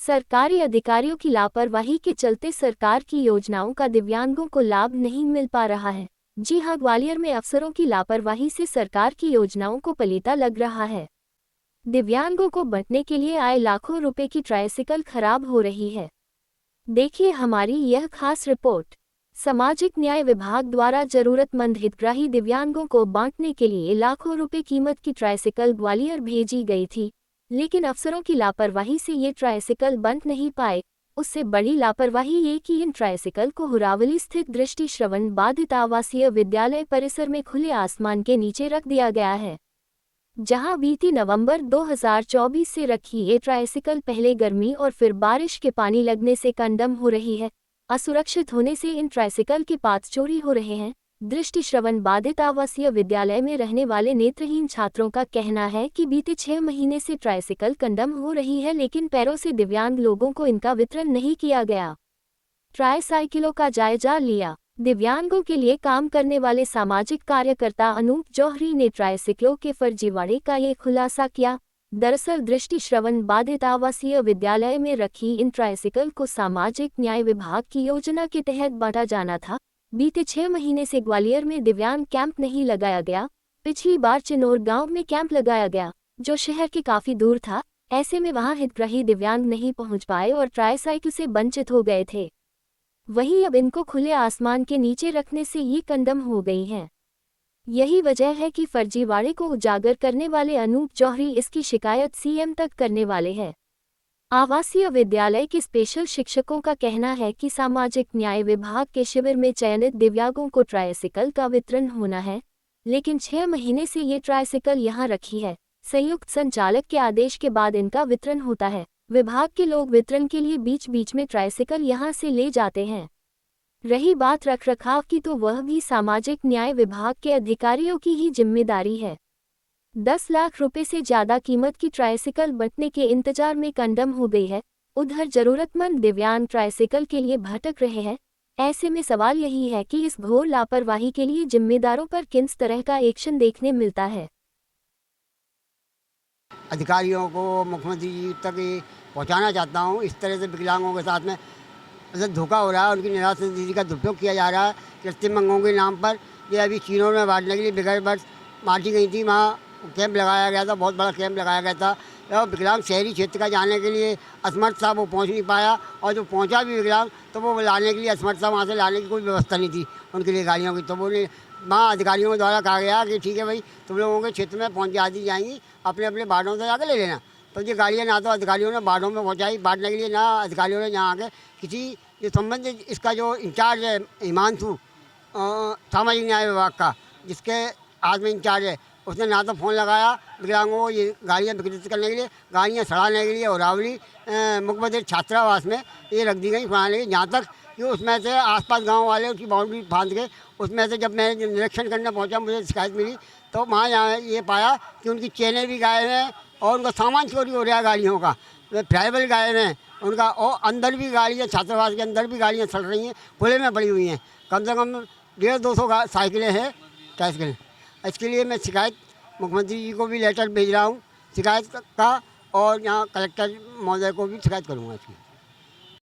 सरकारी अधिकारियों की लापरवाही के चलते सरकार की योजनाओं का दिव्यांगों को लाभ नहीं मिल पा रहा है। जी हां, ग्वालियर में अफसरों की लापरवाही से सरकार की योजनाओं को पलीता लग रहा है। दिव्यांगों को बांटने के लिए आए लाखों रुपए की ट्राइसिकल खराब हो रही है। देखिए हमारी यह खास रिपोर्ट। सामाजिक न्याय विभाग द्वारा जरूरतमंद हितग्राही दिव्यांगों को बांटने के लिए लाखों रुपए कीमत की ट्राइसिकल ग्वालियर भेजी गई थी, लेकिन अफसरों की लापरवाही से ये ट्राइसिकल बन नहीं पाए। उससे बड़ी लापरवाही ये कि इन ट्राइसिकल को हुरावली स्थित दृष्टि श्रवण बाधित आवासीय विद्यालय परिसर में खुले आसमान के नीचे रख दिया गया है, जहां बीती नवंबर 2024 से रखी ये ट्राइसिकल पहले गर्मी और फिर बारिश के पानी लगने से कंडम हो रही है। असुरक्षित होने से इन ट्राइसिकल के पार्ट्स चोरी हो रहे हैं। दृष्टि श्रवण बाधित आवासीय विद्यालय में रहने वाले नेत्रहीन छात्रों का कहना है कि बीते 6 महीने से ट्राइसिकल कंडम हो रही है, लेकिन पैरों से दिव्यांग लोगों को इनका वितरण नहीं किया गया। ट्राइसाइकिलों का जायजा लिया। दिव्यांगों के लिए काम करने वाले सामाजिक कार्यकर्ता अनूप जौहरी ने ट्राइसिकलों के फर्जीवाड़े का ये खुलासा किया। दरअसल दृष्टि श्रवण बाधित आवासीय विद्यालय में रखी इन ट्राइसिकल को सामाजिक न्याय विभाग की योजना के तहत बांटा जाना था। बीते 6 महीने से ग्वालियर में दिव्यांग कैंप नहीं लगाया गया। पिछली बार चिनौर गांव में कैंप लगाया गया, जो शहर के काफी दूर था। ऐसे में वहां हितग्राही दिव्यांग नहीं पहुंच पाए और ट्राइसाइकिल से वंचित हो गए थे। वहीं अब इनको खुले आसमान के नीचे रखने से ये कंडम हो गई हैं। यही वजह है कि फर्जीवाड़े को उजागर करने वाले अनूप जौहरी इसकी शिकायत सीएम तक करने वाले हैं। आवासीय विद्यालय के स्पेशल शिक्षकों का कहना है कि सामाजिक न्याय विभाग के शिविर में चयनित दिव्यांगों को ट्राइसिकल का वितरण होना है, लेकिन 6 महीने से ये ट्राइसिकल यहाँ रखी है। संयुक्त संचालक के आदेश के बाद इनका वितरण होता है। विभाग के लोग वितरण के लिए बीच बीच में ट्राइसिकल यहाँ से ले जाते हैं। रही बात रखरखाव की, तो वह भी सामाजिक न्याय विभाग के अधिकारियों की ही जिम्मेदारी है। 10 लाख रुपए से ज्यादा कीमत की ट्राइसिकल बंटने के इंतजार में कंडम हो गई है। उधर जरूरतमंद दिव्यांग ट्राइसिकल के लिए भटक रहे हैं। ऐसे में सवाल यही है कि इस घोर लापरवाही के लिए जिम्मेदारों पर किस तरह का एक्शन देखने मिलता है। अधिकारियों को, मुख्यमंत्री जी तक ये पहुँचाना चाहता हूँ। इस तरह से विकलांगों के साथ में मतलब धोखा हो रहा है, उनकी निराश नीति का दुरुपयोग किया जा रहा है। कृत्रिम अंगों के नाम पर ये अभी चिनौर में बांटने के लिए बगैर बर्थ बांटी गई थी। वहाँ कैंप लगाया गया था, बहुत बड़ा कैंप लगाया गया था। और विकलांग शहरी क्षेत्र का जाने के लिए असमर्थ था, वो पहुँच नहीं पाया, और जो पहुँचा भी विकलांग तो वो लाने के लिए असमर्थ था, वहाँ से लाने की कोई व्यवस्था नहीं थी उनके लिए गाड़ियों की। तो वो वहाँ अधिकारियों के द्वारा कहा गया कि ठीक है भाई, तुम लोगों के क्षेत्र में पहुँचा दी जाएंगी, अपने अपने वार्डों से जाकर ले लेना। तो ये गाड़ियाँ ना तो अधिकारियों ने वार्डों में पहुँचाई बांटने के लिए, ना अधिकारियों ने यहाँ आके किसी जो संबंधित इसका जो इंचार्ज है हिमांशु सामाजिक न्याय विभाग का, जिसके हाथ में इंचार्ज है, उसने ना तो फ़ोन लगाया विकलांगों को ये गाड़ियाँ वितरित करने के लिए, गाड़ियाँ सड़ाने के लिए। और रावली मुख्यमंत्री छात्रावास में ये रख दी गई बनाने के लिए, जहाँ तक कि उसमें से आसपास गांव वाले उसकी बाउंड्री फाँद के उसमें से जब मैं निरीक्षण करने पहुंचा, मुझे शिकायत मिली, तो वहाँ यहाँ ये पाया कि उनकी चेनें भी गायब हैं और उनका सामान चोरी हो रहा है गाड़ियों का। फ्लाइबल गायब हैं उनका, और अंदर भी गाड़ियाँ, छात्रावास के अंदर भी गाड़ियाँ सड़ रही हैं, खुले में पड़ी हुई हैं। कम से कम 150-200 साइकिलें हैं, साइकिलें। इसके लिए मैं शिकायत मुख्यमंत्री जी को भी लेटर भेज रहा हूँ शिकायत का, और यहाँ कलेक्टर महोदय को भी शिकायत करूँगा इसकी।